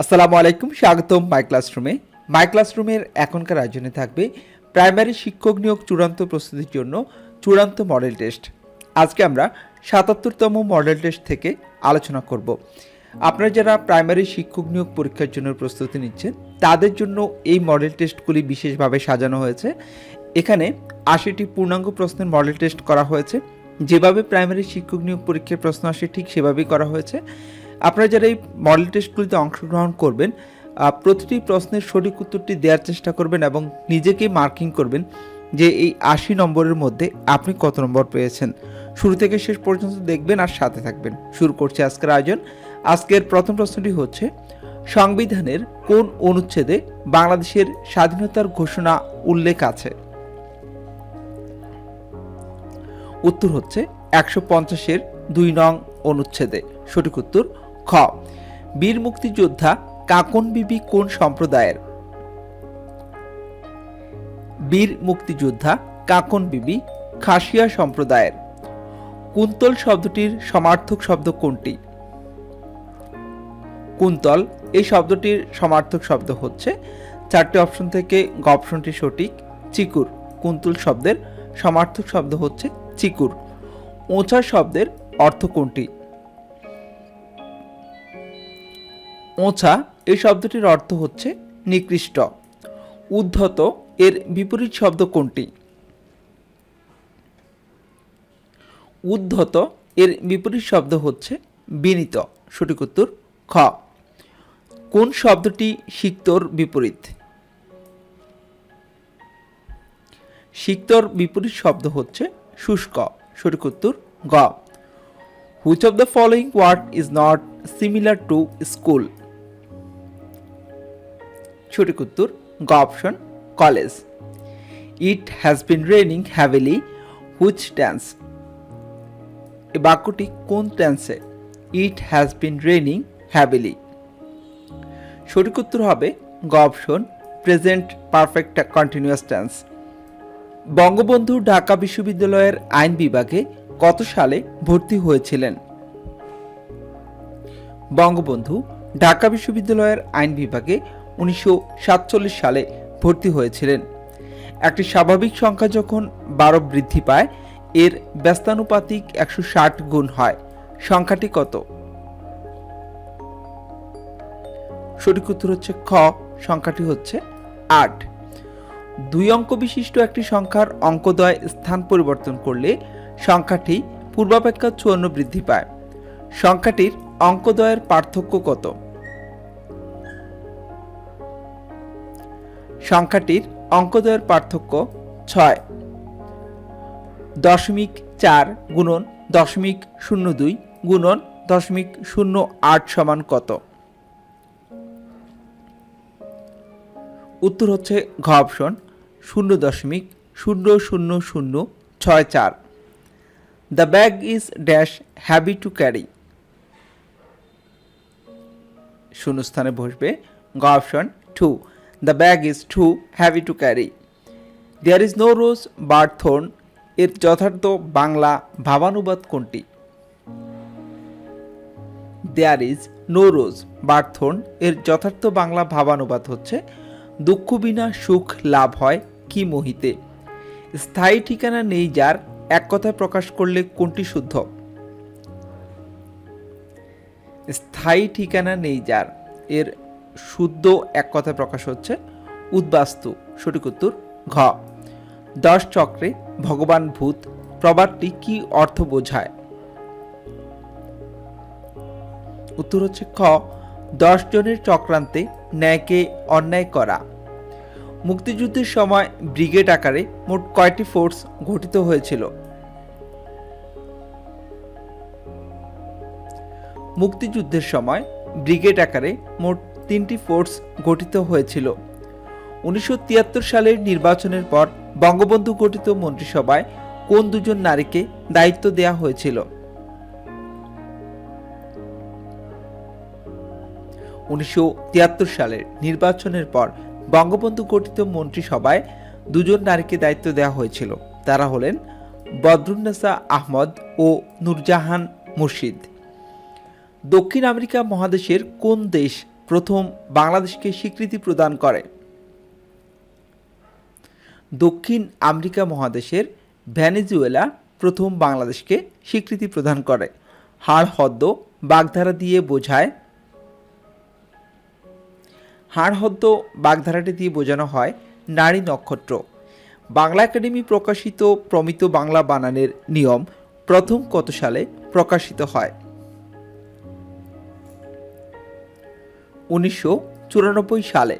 আসসালামু আলাইকুম, স্বাগতম মাই ক্লাসরুমের এখনকার আয়োজনে থাকবে প্রাইমারি শিক্ষক নিয়োগ চূড়ান্ত প্রস্তুতির জন্য চূড়ান্ত মডেল টেস্ট। আজকে আমরা ৭৭তম মডেল টেস্ট থেকে আলোচনা করব। আপনারা যারা প্রাইমারি শিক্ষক নিয়োগ পরীক্ষার জন্য প্রস্তুতি নিচ্ছেন তাদের জন্য এই মডেল টেস্টগুলি বিশেষভাবে সাজানো হয়েছে। এখানে ৮০টি পূর্ণাঙ্গ প্রশ্নের মডেল টেস্ট করা হয়েছে। যেভাবে প্রাইমারি শিক্ষক নিয়োগ পরীক্ষার প্রশ্ন আসে ঠিক সেভাবেই করা হয়েছে। আপনারা যারা এই মডেল টেস্টগুলিতে অংশগ্রহণ করবেন প্রতিটি প্রশ্নের সঠিক উত্তরটি দেওয়ার চেষ্টা করবেন এবং নিজেকেই মার্কিং করবেন যে এই ৮০ নম্বরের মধ্যে আপনি কত নম্বর পেয়েছেন। শুরু থেকে শেষ পর্যন্ত দেখবেন আর সাথে থাকবেন। শুরু করছি আজকের আয়োজন। আজকের প্রথম প্রশ্নটি হচ্ছে, সংবিধানের কোন অনুচ্ছেদে বাংলাদেশের স্বাধীনতার ঘোষণা উল্লেখ আছে? উত্তর হচ্ছে ১৫০-এর ২ নং অনুচ্ছেদে। সঠিক উত্তর খ। বীর মুক্তিযোদ্ধা কাকন বিবি কোন সম্প্রদায়ের? বীর মুক্তিযোদ্ধা কাকন বিবি খাসিয়া সম্প্রদায়ের। কুন্তল শব্দটির সমার্থক শব্দ কোনটি? কুন্তল এই শব্দটির সমার্থক শব্দ হচ্ছে, চারটি অপশন থেকে গ অপশনটি সঠিক, চিকুর। কুন্তল শব্দের সমার্থক শব্দ হচ্ছে চিকুর। ওঁচা শব্দের অর্থ কোনটি? ওঁচা এই শব্দটির অর্থ হচ্ছে নিকৃষ্ট। উদ্ধত এর বিপরীত শব্দ কোনটি? উদ্ধত এর বিপরীত শব্দ হচ্ছে বিনীত। সঠিক উত্তর খ। কোন শব্দটি সিক্তর বিপরীত? সিক্তর বিপরীত শব্দ হচ্ছে শুষ্ক। সঠিক উত্তর গ। Which of the following word is not similar to school? সঠিক উত্তর গ option, college. It has been raining heavily which tense? এই বাক্যটি কোন টেন্সে? It has been raining heavily. সঠিক উত্তর হবে গ option, present perfect continuous tense. Bangabandhu Dhaka বিশ্ববিদ্যালয়ের আইন বিভাগে কত সালে ভর্তি হয়েছিলেন? বঙ্গবন্ধু ঢাকা বিশ্ববিদ্যালয়ের আইন বিভাগে ১৯৪৭ সালে ভর্তি হয়েছিলেন। একটি স্বাভাবিক সংখ্যা যখন ১২ বৃদ্ধি পায় এর ব্যস্তানুপাতিক ১৬০ গুণ হয়। সংখ্যাটি কত? সঠিক উত্তর হচ্ছে খ, সংখ্যাটি হচ্ছে ৮। ২ অঙ্ক বিশিষ্ট একটি সংখ্যার অঙ্কদ্বয় স্থান পরিবর্তন করলে সংখ্যাটি পূর্বাপেক্ষা ৫৪ বৃদ্ধি পায়। সংখ্যাটির অঙ্কদ্বয়ের পার্থক্য কত? সংখ্যাটির অঙ্কদ্বয়ের পার্থক্য ৬। ০.৪ গুণন ০.০২ গুণন ০.০৮ সমান কত? উত্তর হচ্ছে ঘ অপশন, ০.০০০৬৪। The bag is dash heavy to carry. শূন্যস্থানে বসবে গ option 2। The bag is too heavy to carry. There is no rose but thorn এর যথার্থ বাংলা ভাবানুবাদ কোনটি? There is no rose but thorn এর যথার্থ বাংলা ভাবানুবাদ হচ্ছে, দুঃখ বিনা সুখ লাভ হয় কি মোহিতে। স্থায়ী ঠিকানা নেই যার, এক কথায় প্রকাশ করলে কোনটি শুদ্ধ? স্থায়ী ঠিকানা নেই যার এর শুদ্ধ এক কথায় প্রকাশ হচ্ছে উদ্বাস্তু। সঠিক উত্তর ঘ। ১০ চক্রে ভগবান ভূত প্রবাদটি কি অর্থ বোঝায়? উত্তর হচ্ছে খ, ১০ জনের চক্রান্তে ন্যায়কে অন্যায় করা। মুক্তিযুদ্ধের সময় ব্রিগেড আকারে মোট কয়টি ফোর্স গঠিত হয়েছিল? মুক্তিযুদ্ধের সময় ব্রিগেড আকারে মোট ৩টি ফোর্স গঠিত হয়েছিল। ১৯৭৩ সালের নির্বাচনের পর বঙ্গবন্ধু গঠিত মন্ত্রিসভায় কোন দুজন নারীকে দায়িত্ব দেওয়া হয়েছিল? ১৯৭৩ সালের নির্বাচনের পর বঙ্গবন্ধু গঠিত মন্ত্রিসভায় দুজন নারীকে দায়িত্ব দেওয়া হয়েছিল। তারা হলেন বদরুন্নেসা আহমদ ও নূরজাহান মুর্শিদ। দক্ষিণ আমেরিকা মহাদেশের কোন দেশ প্রথম বাংলাদেশকে স্বীকৃতি প্রদান করে? দক্ষিণ আমেরিকা মহাদেশের ভেনেজুয়েলা প্রথম বাংলাদেশকে স্বীকৃতি প্রদান করে। হাড় হদ্দ বাগধারা দিয়ে বোঝায়? হাড় হদ্দ বাগধারাটি দিয়ে বোঝানো হয় নারী নক্ষত্র। বাংলা একাডেমি প্রকাশিত প্রমিত বাংলা বানানের নিয়ম প্রথম কত সালে প্রকাশিত হয়? 1994 সালে।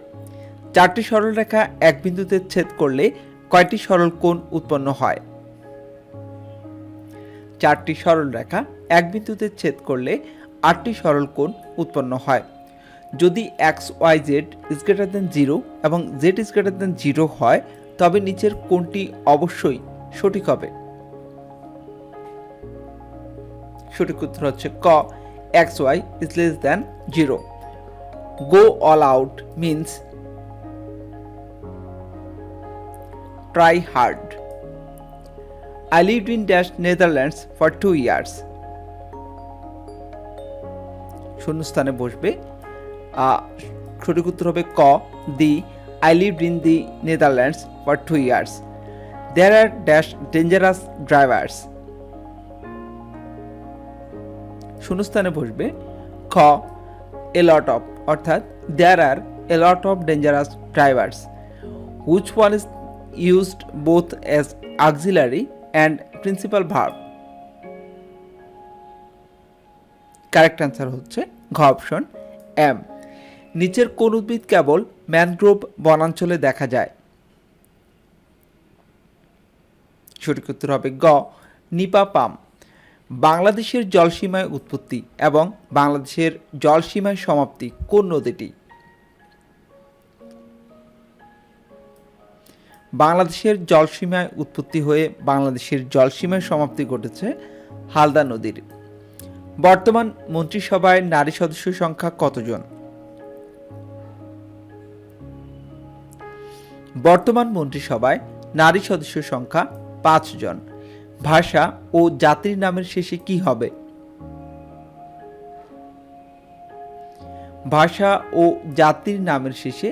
চারটি সরলরেখা এক বিন্দুতে ছেদ করলে কয়টি সরল কোণ উৎপন্ন হয়? চারটি সরলরেখা এক বিন্দুতে ছেদ করলে 8টি সরল কোণ উৎপন্ন হয়। যদি xyz is greater than 0 এবং z is greater than 0 হয় তবে নিচের কোণটি অবশ্যই সঠিক হবে। সঠিক উত্তর হচ্ছে ক, xy is less than 0. Go all out means try hard. I lived in dash Netherlands for 2 years. শূন্যস্থানে বসবে। সঠিক উত্তর হবে ক, দি I lived in the Netherlands for 2 years. There are dash dangerous drivers. শূন্যস্থানে বসবে খ, a lot of, অর্থাৎ there are a lot of dangerous drivers. Which one is used both as auxiliary and principal verb? Correct answer হচ্ছে ঘ option M. নিচের কোন উদ্ভিদ কেবল mangrove বনাঞ্চলে দেখা যায়? সঠিক উত্তর হবে গ, নিপা পাম। বাংলাদেশের জলসীমায় উৎপত্তি এবং বাংলাদেশের জলসীমায় সমাপ্তি কোন নদীটি? বাংলাদেশের জলসীমায় উৎপত্তি হয়ে বাংলাদেশের জলসীমায় সমাপ্তি ঘটেছে হালদা নদীর। বর্তমান মন্ত্রিসভায় নারী সদস্য সংখ্যা কতজন? বর্তমান মন্ত্রিসভায় নারী সদস্য সংখ্যা 5 জন। ভাষা ও জাতির নামের শেষে কি হবে? ভাষা ও জাতির নামের শেষে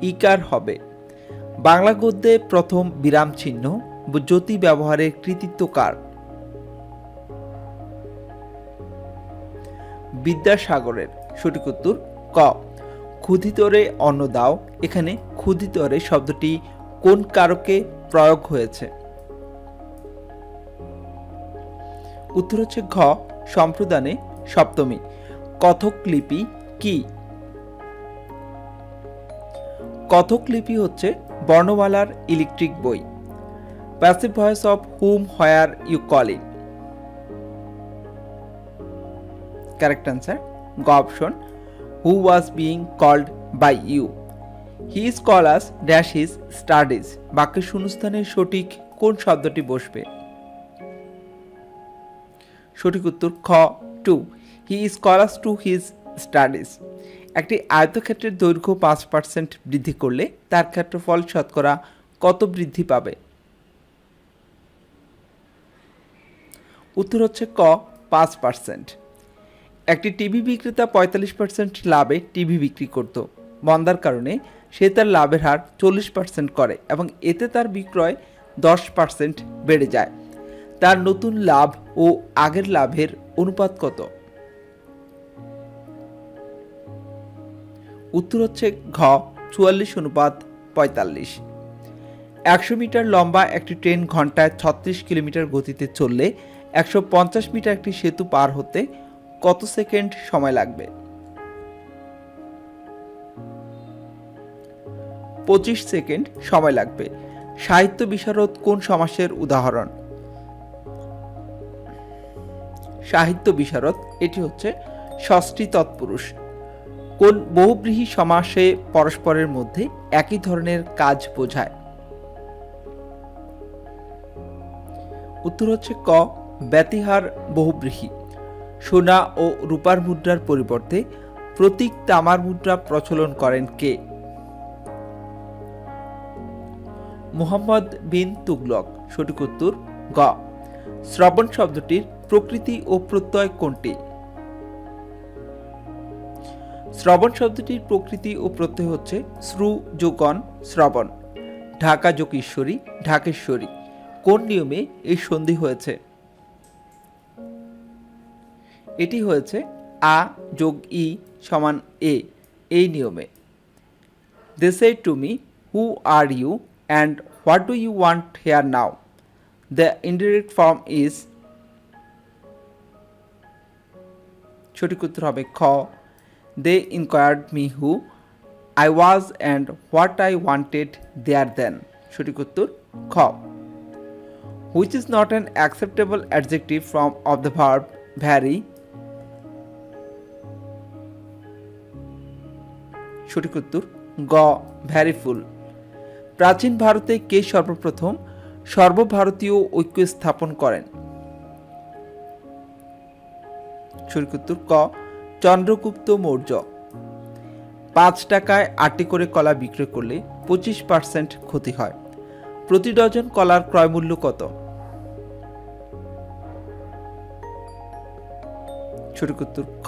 ইকার হবে। বাংলা গদ্যে প্রথম বিরাম চিহ্ন জ্যোতি ব্যবহারের কৃতিত্ব কার? বিদ্যাসাগরের। সঠিক উত্তর ক, ক্ষুধিতরে অন্ন দাও। এখানে ক্ষুধিতরে শব্দটি কোন কারকে প্রয়োগ হয়েছে? উত্তর হচ্ছে ঘ, সম্প্রদানে সপ্তমী। কথক লিপি কি? কথক লিপি হচ্ছে বর্ণমালার ইলেকট্রিক বই। Passive voice of whom were you calling? Correct answer গ option, who was being called by you. He is callous dash his studies. বাক্যের শূন্যস্থানে সঠিক কোন শব্দটি বসবে? সঠিক উত্তর খ, to. He is callous to his studies. একটি আয়তক্ষেত্রের দৈর্ঘ্য 5% বৃদ্ধি করলে তার ক্ষেত্রফল শতকরা কত বৃদ্ধি পাবে? উত্তর হচ্ছে ক, 5%। একটি টিভি বিক্রেতা 45% লাভে টিভি বিক্রি করত। মন্দার কারণে সে তার লাভের হার 40% করে এবং এতে তার বিক্রয় 10% বেড়ে যায়। তার নতুন লাভ ও আগের লাভের অনুপাত কত? উত্তর হচ্ছে ঘ, 44:45। 100 মিটার লম্বা একটি ট্রেন ঘন্টায় 36 কিলোমিটার গতিতে চললে 150 মিটার একটি সেতু পার হতে কত সেকেন্ড সময় লাগবে? 25 সেকেন্ড সময় লাগবে। সাহিত্য বিশারদ কোন সমাসের উদাহরণ? সাহিত্য বিশারদ এটি হচ্ছে ষষ্ঠী তৎপুরুষ। কোন বহুব্রীহি সমাসে পরস্পরের মধ্যে একই ধরনের কাজ বোঝায়? উত্তর হচ্ছে ক, ব্যতিহার বহুব্রীহি। সোনা ও রূপার মুদ্রার পরিবর্তে প্রতীক তামার মুদ্রা প্রচলন করেন কে? মুহাম্মদ বিন তুগলক। সঠিক উত্তর গ। শ্রবণ শব্দটির প্রকৃতি ও প্রত্যয় কোনটি? শ্রবণ শব্দটির প্রকৃতি ও প্রত্যয় হচ্ছে শ্রু যোগ অন শ্রবণ। ঢাকা যোগ ঈশ্বরী ঢাকেশ্বরী। কোন নিয়মে এই সন্ধি হয়েছে? এটি হয়েছে আ যোগ ই সমান এ, এই নিয়মে। They said to me, who are you and what do you want here now? The indirect form is, সঠিক উত্তর হবে খ, they inquired me who I was and what I wanted there then. সঠিক উত্তর খ। Which is not an acceptable adjective form of the verb vary? সঠিক উত্তর গ, ভ্যারিফুল। প্রাচীন ভারতে কে সর্বপ্রথম সর্বভারতীয় ঐক্য স্থাপন করেন? সঠিক উত্তর ক, চন্দ্রগুপ্ত মৌর্য। 5 টাকায় 8টি করে কলা বিক্রয় করলে 25% ক্ষতি হয়। প্রতি ডজন কলার ক্রয় মূল্য কত? সঠিক উত্তর খ,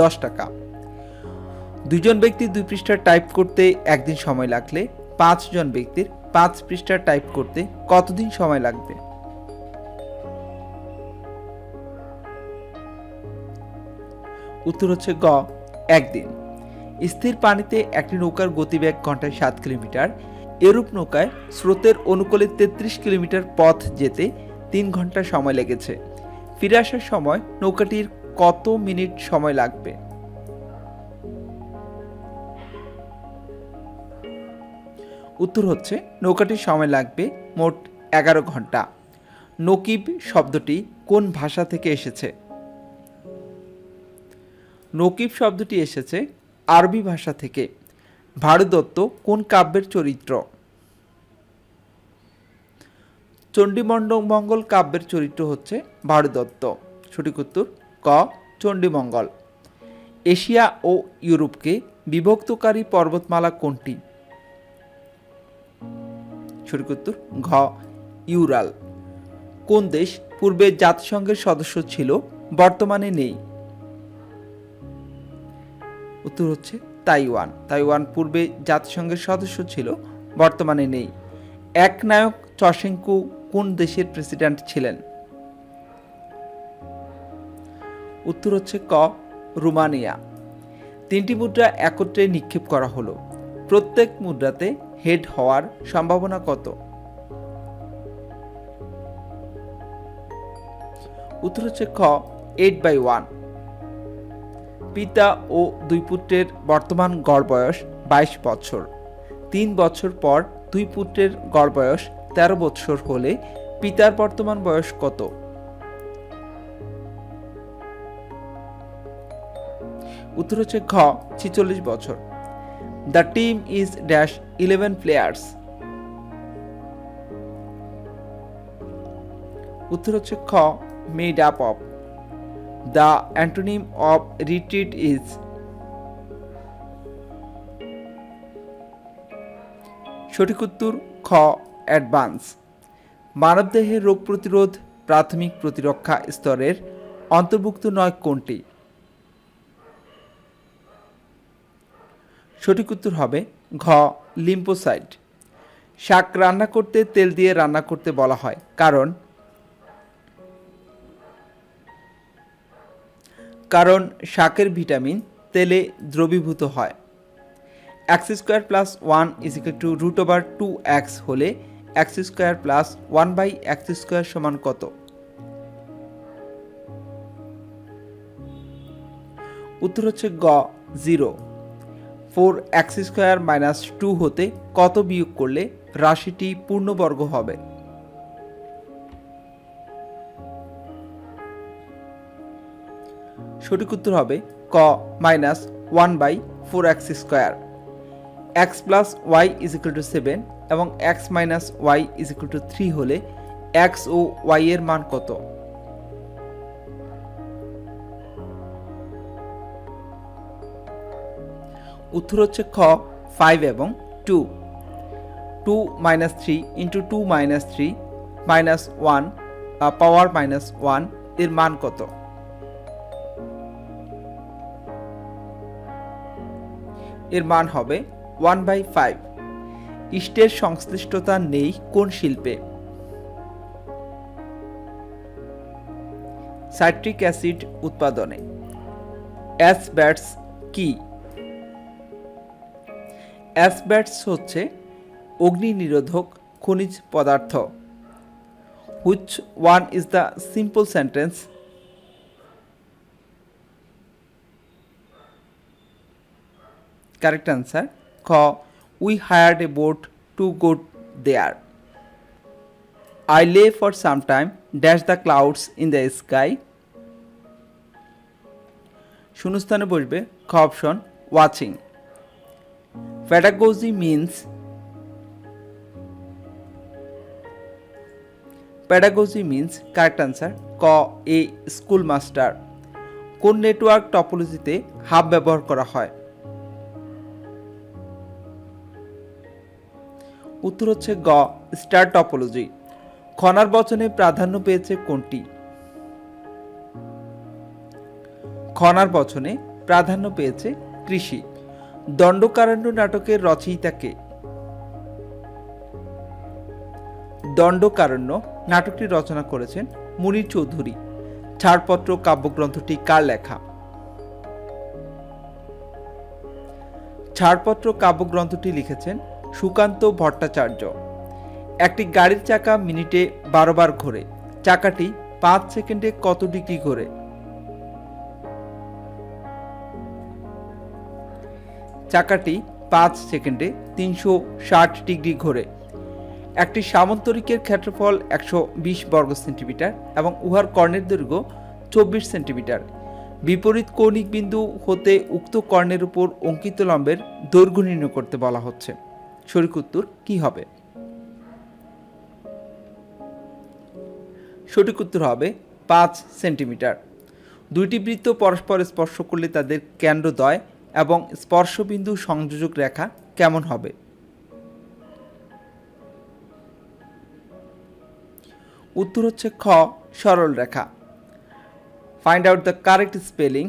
10 টাকা। 2 জন ব্যক্তির 2 পৃষ্ঠা টাইপ করতে একদিন সময় লাগলে 5 জন ব্যক্তির 5 পৃষ্ঠা টাইপ করতে কতদিন সময় লাগবে? উত্তর হচ্ছে গ, একদিন। স্থির পানিতে একটি নৌকার গতিবেগ ঘন্টায় 7 কিলোমিটার। এরূপ নৌকায় স্রোতের অনুকূলে 33 কিলোমিটার পথ যেতে 3 ঘন্টা সময় লেগেছে। ফিরে আসার সময় নৌকাটির কত মিনিট সময় লাগবে? উত্তর হচ্ছে নৌকাটির সময় লাগবে মোট 11 ঘন্টা। নকিব শব্দটি কোন ভাষা থেকে এসেছে? নকিব শব্দটি এসেছে আরবি ভাষা থেকে। ভারতদত্ত কোন কাব্যের চরিত্র? চণ্ডীমঙ্গল কাব্যের চরিত্র হচ্ছে ভারতদত্ত। সঠিক উত্তর ক, চণ্ডীমঙ্গল। এশিয়া ও ইউরোপকে বিভক্তকারী পর্বতমালা কোনটি? সঠিক উত্তর ঘ, ইউরাল। কোন দেশ পূর্বে জাতিসংঘের সদস্য ছিল বর্তমানে নেই? উত্তর হচ্ছে তাইওয়ান। তাইওয়ান পূর্বে জাতিসংঘের সদস্য ছিল, বর্তমানে নেই। একনায়ক চশেঙ্কু কোন দেশের প্রেসিডেন্ট ছিলেন? উত্তর হচ্ছে ক, রোমানিয়া। 3টি মুদ্রা একত্রে নিক্ষেপ করা হলো। প্রত্যেক মুদ্রাতে হেড হওয়ার সম্ভাবনা কত? উত্তর হচ্ছে খ, 8/1। পিতা ও 2 পুত্রের বর্তমান গড় বয়স 22 বছর। 3 বছর পর 2 পুত্রের গড় বয়স 13 বছর হলে পিতার বর্তমান বয়স কত? উত্তর হচ্ছে ঘ, 46 বছর। The team is dash 11 players. উত্তর হচ্ছে খ, made up of. The antonym of retreat is. সঠিক উত্তর খ, অ্যাডভান্স। মানবদেহের রোগ প্রতিরোধ প্রাথমিক প্রতিরক্ষা স্তরের অন্তর্ভুক্ত নয় কোনটি? সঠিক উত্তর হবে ঘ, লিম্ফোসাইট। শাক রান্না করতে তেল দিয়ে রান্না করতে বলা হয় কারণ শাকের ভিটামিন তেলে দ্রবীভূত হয়। x² + 1 = √2x হলে x² + 1/x² সমান কত? উত্তর হচ্ছে গ, 0। 4x² - 2 হতে কত বিয়োগ করলে রাশিটি পূর্ণবর্গ হবে? সঠিক উত্তর হবে ক, -1/4x²। x + y = 7 এবং x - y = 3 হলে x ও y এর মান কত? উত্তর হচ্ছে খ, 5 এবং 2। 2 - 3 × 2 - 3 -1 পাওয়ার -1 এর মান কত? এর মান হবে 1/5। ইস্টের সংশ্লিষ্টতা নেই কোন শিল্পে? সাইট্রিক অ্যাসিড উৎপাদনে। অ্যাসব্যাটস কি? অ্যাসব্যাটস হচ্ছে অগ্নি নিরোধক খনিজ পদার্থ। Which one is the simple sentence? Correct answer খ, we hired a boat to go there. I lay for some time dash the clouds in the sky। শূন্যস্থানে বসবে খ option watching. pedagogy means correct answer ক, এ school master. কোন network টপোলজিতে hub ব্যবহার করা হয়? উত্তর হচ্ছে গ, স্টার টপোলজি। খনার বচনে প্রাধান্য পেয়েছে কোনটি? খনার বচনে প্রাধান্য পেয়েছে কৃষি। দণ্ডকারণ্য নাটকের রচয়িতা কে? দণ্ডকারণ্য নাটকটি রচনা করেছেন মুনির চৌধুরী। ছাড়পত্র কাব্যগ্রন্থটি কার লেখা? ছাড়পত্র কাব্যগ্রন্থটি লিখেছেন সুকান্ত ভট্টাচার্য। একটি গাড়ির চাকা মিনিটে 12 বার ঘোরে। চাকাটি 5 সেকেন্ডে কত ডিগ্রি ঘোরে? চাকাটি 5 সেকেন্ডে 360 ডিগ্রি ঘোরে। একটি সামন্তরিকের ক্ষেত্রফল 120 বর্গ সেন্টিমিটার এবং উহার কর্ণের দৈর্ঘ্য 24 সেন্টিমিটার। বিপরীত কৌণিক বিন্দু হতে উক্ত কর্ণের উপর অঙ্কিত লম্বের দৈর্ঘ্য নির্ণয় করতে বলা হচ্ছে। সঠিক উত্তর কি হবে? সঠিক উত্তর হবে 5 সেন্টিমিটার। দুইটি বৃত্ত পরস্পর স্পর্শ করলে তাদের কেন্দ্রদ্বয় এবং স্পর্শবিন্দু সংযোজক রেখা কেমন হবে? উত্তর হচ্ছে খ, সরল রেখা। Find out the correct spelling.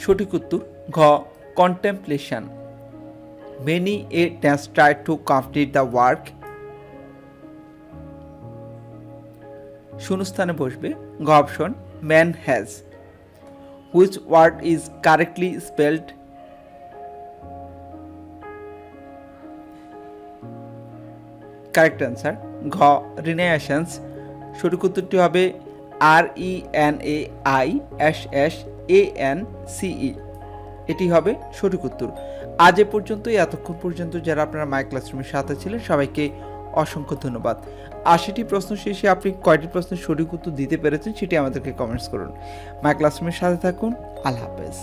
সঠিক উত্তর ঘ, contemplation. Many a has tried to complete the work। শূন্যস্থানে বসবে গ option man has. Which word is correctly spelled? Correct answer ঘ, রিনায়াসেন্স। সঠিক উত্তরটি হবে RENAISSANCE। এটি হবে সঠিক উত্তর। আজ এ পর্যন্তই। এতক্ষণ পর্যন্ত যারা আপনারা মাই ক্লাসরুমের সাথে ছিলেন সবাইকে অসংখ্য ধন্যবাদ। 80টি প্রশ্ন শেষে আপনি কয়টি প্রশ্নের সঠিক উত্তর দিতে পেরেছেন সেটি আমাদেরকে কমেন্টস করুন। মাই ক্লাসরুমের সাথে থাকুন। আল্লাহ হাফেজ।